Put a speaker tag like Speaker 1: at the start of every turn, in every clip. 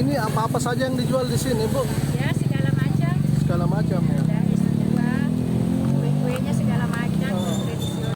Speaker 1: ini apa-apa saja yang dijual di sini, Bu?
Speaker 2: Ya, segala macam.
Speaker 1: Segala macam ya.
Speaker 2: Ada istiwa, kue-kuenya segala macam. Tradisional.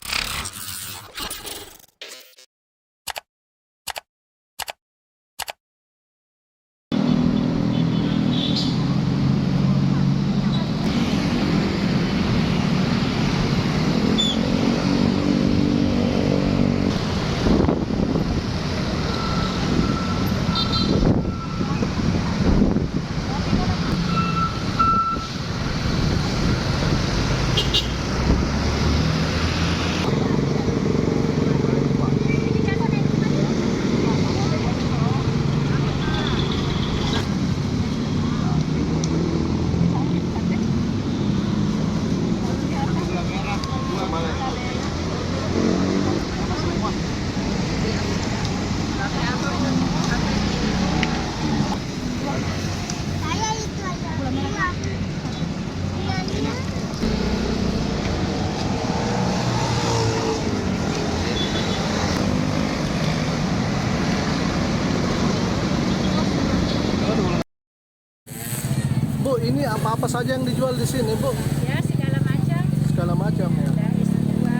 Speaker 1: Bu, ini apa-apa saja yang dijual di sini, Bu?
Speaker 2: Ya, segala macam.
Speaker 1: Segala macam ya.
Speaker 2: Ada istiwa,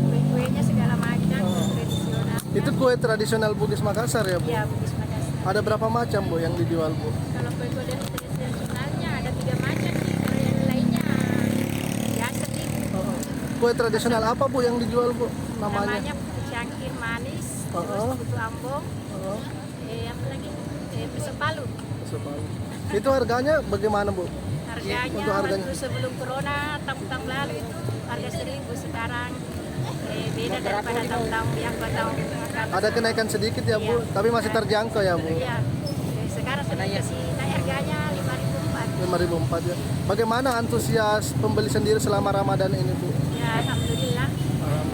Speaker 2: kue-kuenya segala macam. Tradisional.
Speaker 1: Itu kue tradisional Bugis Makassar ya, Bu?
Speaker 2: Ya, Bugis Makassar.
Speaker 1: Ada berapa macam, Bu, yang dijual, Bu?
Speaker 2: Kalau kue-kue tradisionalnya ada 3 macam sih. Kalau yang lainnya biasa sih.
Speaker 1: Kue tradisional apa, Bu, yang dijual, Bu? Namanya?
Speaker 2: Namanya cangkir manis, terus putu ambong, apa lagi? Pisang palu.
Speaker 1: Itu harganya bagaimana, Bu?
Speaker 2: Harganya,
Speaker 1: Untuk harganya?
Speaker 2: waktu sebelum corona tahun-tahun lalu itu harga 1.000, sekarang beda daripada tahun-tahun yang tahun.
Speaker 1: Ada kenaikan sedikit ya, Bu,
Speaker 2: Iya.
Speaker 1: tapi masih terjangkau ya, Bu.
Speaker 2: Iya. Sekarang sudah kasih naik harganya 5.004.
Speaker 1: 5.004 ya. Bagaimana antusias pembeli sendiri selama Ramadan ini, Bu?
Speaker 2: Ya, alhamdulillah.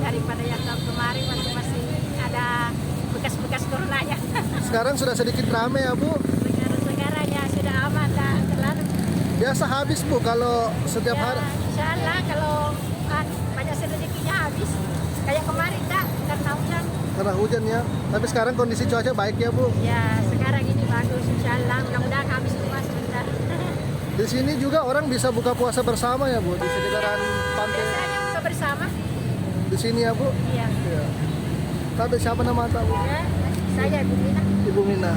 Speaker 2: Daripada yang tahun kemarin masih ada bekas-bekas coronanya.
Speaker 1: Sekarang sudah sedikit ramai ya, Bu.
Speaker 2: Sekarang ya sudah aman, tak terlalu.
Speaker 1: Biasa habis, Bu, kalau setiap
Speaker 2: Ya,
Speaker 1: hari.
Speaker 2: insya Allah kalau banyak rezekinya habis. Kayak kemarin tak, karena hujan.
Speaker 1: Karena hujan ya. Tapi sekarang kondisi cuaca baik ya, Bu.
Speaker 2: Ya, sekarang ini bagus, insya Allah. Mudah-mudahan habis rumah sebentar.
Speaker 1: Di sini juga orang bisa buka puasa bersama ya, Bu, di sekitaran pantai.
Speaker 2: Biasanya buka bersama.
Speaker 1: Di sini ya, Bu.
Speaker 2: Iya.
Speaker 1: Iya. Tapi siapa nama tak, Bu?
Speaker 2: Ya, saya Ibu Mina.
Speaker 1: Ibu Mina.